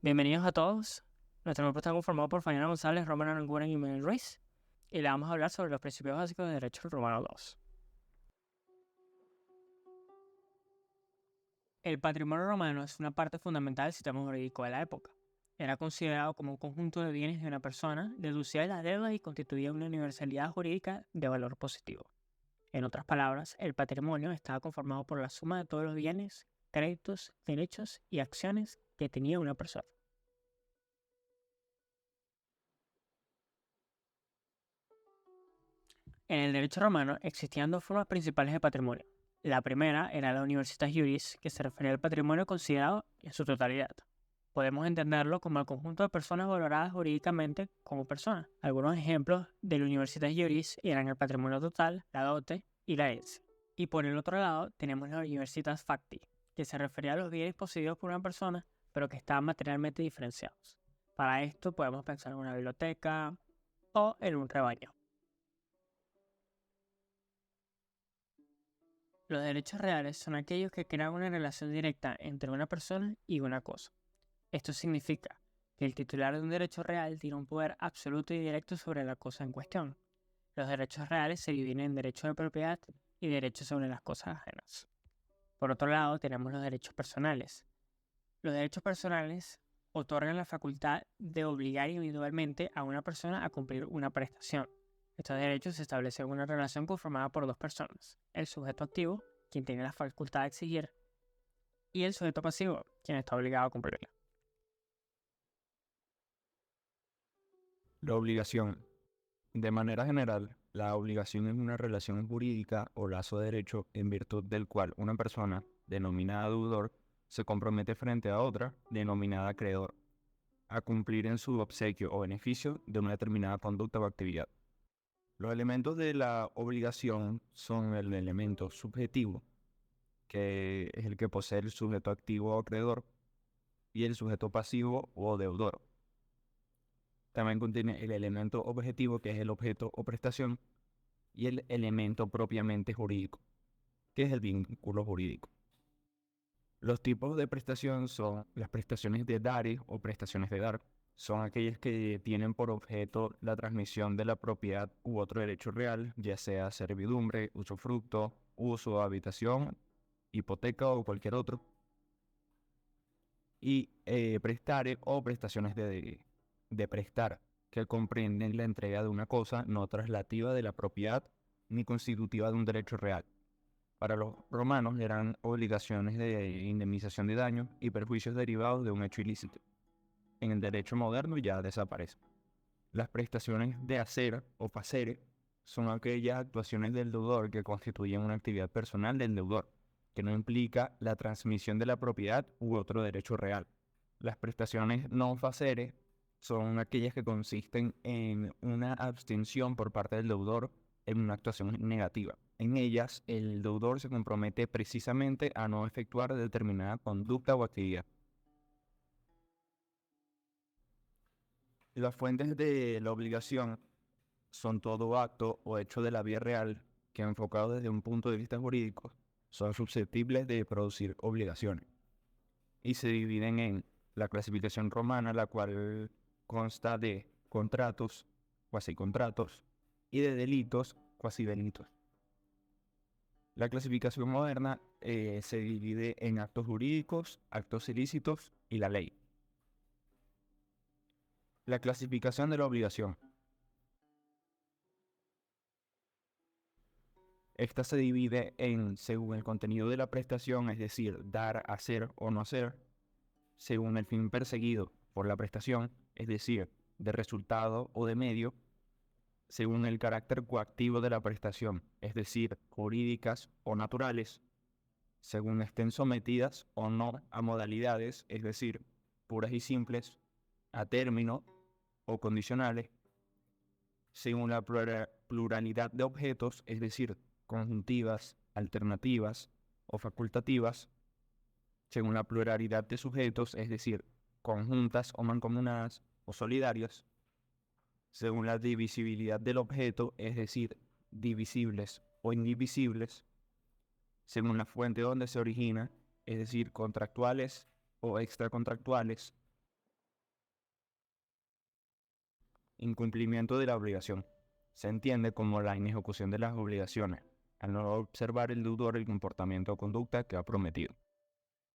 Bienvenidos a todos. Nuestro grupo está conformado por Fabiana González, Román Aranguren y Miguel Ruiz. Y le vamos a hablar sobre los principios básicos de Derecho Romano 2. El patrimonio romano es una parte fundamental del sistema jurídico de la época. Era considerado como un conjunto de bienes de una persona, deducía de las deudas y constituía una universalidad jurídica de valor positivo. En otras palabras, el patrimonio estaba conformado por la suma de todos los bienes, créditos, derechos y acciones que tenía una persona. En el derecho romano existían dos formas principales de patrimonio. La primera era la universitas juris, que se refería al patrimonio considerado en su totalidad. Podemos entenderlo como el conjunto de personas valoradas jurídicamente como personas. Algunos ejemplos de la universitas juris eran el patrimonio total, la dote y la herencia. Y por el otro lado tenemos la universitas facti, que se refería a los bienes poseídos por una persona, pero que estaban materialmente diferenciados. Para esto podemos pensar en una biblioteca o en un rebaño. Los derechos reales son aquellos que crean una relación directa entre una persona y una cosa. Esto significa que el titular de un derecho real tiene un poder absoluto y directo sobre la cosa en cuestión. Los derechos reales se dividen en derechos de propiedad y derechos sobre las cosas ajenas. Por otro lado, tenemos los derechos personales. Los derechos personales otorgan la facultad de obligar individualmente a una persona a cumplir una prestación. Estos derechos establecen una relación conformada por dos personas, el sujeto activo, quien tiene la facultad de exigir, y el sujeto pasivo, quien está obligado a cumplirla. La obligación. De manera general, la obligación es una relación jurídica o lazo de derecho en virtud del cual una persona, denominada deudor, se compromete frente a otra, denominada acreedor, a cumplir en su obsequio o beneficio de una determinada conducta o actividad. Los elementos de la obligación son el elemento subjetivo, que es el que posee el sujeto activo o acreedor, y el sujeto pasivo o deudor. También contiene el elemento objetivo, que es el objeto o prestación, y el elemento propiamente jurídico, que es el vínculo jurídico. Los tipos de prestación son las prestaciones de dare o prestaciones de dar. Son aquellas que tienen por objeto la transmisión de la propiedad u otro derecho real, ya sea servidumbre, usufructo, uso, habitación, hipoteca o cualquier otro. Y prestare o prestaciones de prestar, que comprenden la entrega de una cosa no traslativa de la propiedad ni constitutiva de un derecho real. Para los romanos eran obligaciones de indemnización de daños y perjuicios derivados de un hecho ilícito. En el derecho moderno ya desaparece. Las prestaciones de hacer o facere son aquellas actuaciones del deudor que constituyen una actividad personal del deudor, que no implica la transmisión de la propiedad u otro derecho real. Las prestaciones non facere son aquellas que consisten en una abstención por parte del deudor en una actuación negativa. En ellas, el deudor se compromete precisamente a no efectuar determinada conducta o actividad. Las fuentes de la obligación son todo acto o hecho de la vía real que, enfocado desde un punto de vista jurídico, son susceptibles de producir obligaciones. Y se dividen en la clasificación romana, la cual consta de contratos, cuasi contratos, y de delitos, cuasi delitos. La clasificación moderna se divide en actos jurídicos, actos ilícitos y la ley. La clasificación de la obligación. Esta se divide en según el contenido de la prestación, es decir, dar, hacer o no hacer, según el fin perseguido por la prestación, es decir, de resultado o de medio, según el carácter coactivo de la prestación, es decir, jurídicas o naturales, según estén sometidas o no a modalidades, es decir, puras y simples, a término o condicionales, según la pluralidad de objetos, es decir, conjuntivas, alternativas o facultativas, según la pluralidad de sujetos, es decir, conjuntas o mancomunadas o solidarias, según la divisibilidad del objeto, es decir, divisibles o indivisibles, según la fuente donde se origina, es decir, contractuales o extracontractuales, Incumplimiento de la obligación. Se entiende como la inejecución de las obligaciones, al no observar el deudor el comportamiento o conducta que ha prometido.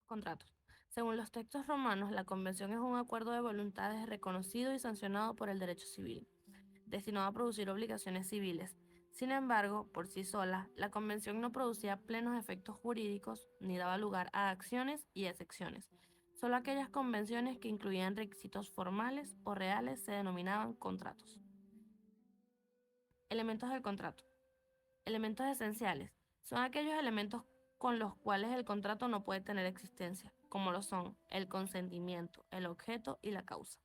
Contratos. Según los textos romanos, la convención es un acuerdo de voluntades reconocido y sancionado por el derecho civil, destinado a producir obligaciones civiles. Sin embargo, por sí sola, la convención no producía plenos efectos jurídicos ni daba lugar a acciones y excepciones. Solo aquellas convenciones que incluían requisitos formales o reales se denominaban contratos. Elementos del contrato. Elementos esenciales. Son aquellos elementos con los cuales el contrato no puede tener existencia, como lo son el consentimiento, el objeto y la causa.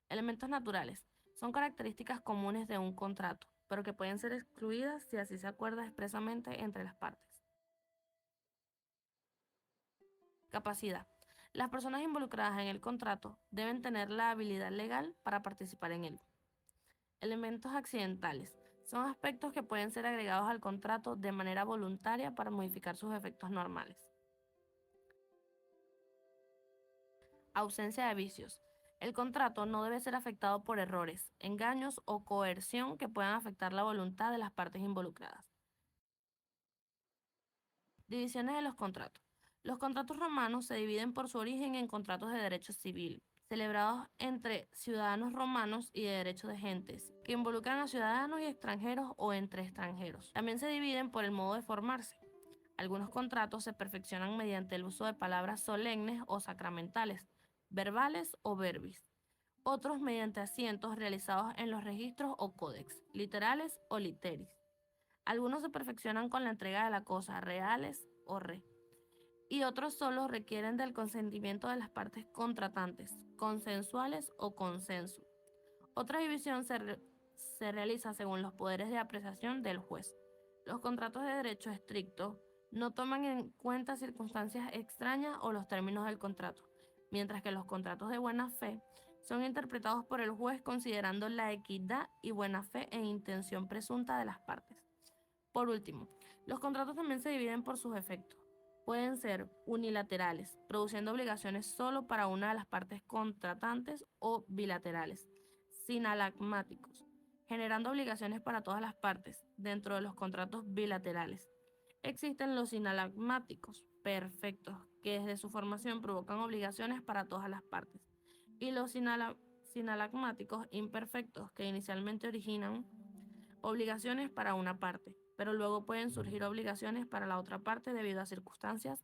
Elementos naturales. Son características comunes de un contrato, pero que pueden ser excluidas si así se acuerda expresamente entre las partes. Capacidad. Las personas involucradas en el contrato deben tener la habilidad legal para participar en él. Elementos accidentales. Son aspectos que pueden ser agregados al contrato de manera voluntaria para modificar sus efectos normales. Ausencia de vicios. El contrato no debe ser afectado por errores, engaños o coerción que puedan afectar la voluntad de las partes involucradas. Divisiones de los contratos. Los contratos romanos se dividen por su origen en contratos de derecho civil, celebrados entre ciudadanos romanos y de derecho de gentes, que involucran a ciudadanos y extranjeros o entre extranjeros. También se dividen por el modo de formarse. Algunos contratos se perfeccionan mediante el uso de palabras solemnes o sacramentales, verbales o verbis. Otros mediante asientos realizados en los registros o códex, literales o literis. Algunos se perfeccionan con la entrega de la cosa, reales o re. Y otros solo requieren del consentimiento de las partes contratantes, consensuales o consenso. Otra división se realiza según los poderes de apreciación del juez. Los contratos de derecho estricto no toman en cuenta circunstancias extrañas o los términos del contrato, mientras que los contratos de buena fe son interpretados por el juez considerando la equidad y buena fe e intención presunta de las partes. Por último, los contratos también se dividen por sus efectos. Pueden ser unilaterales, produciendo obligaciones solo para una de las partes contratantes, o bilaterales, sinalagmáticos, generando obligaciones para todas las partes dentro de los contratos bilaterales. Existen los sinalagmáticos perfectos, que desde su formación provocan obligaciones para todas las partes, y los sinalagmáticos imperfectos, que inicialmente originan obligaciones para una parte, pero luego pueden surgir obligaciones para la otra parte debido a circunstancias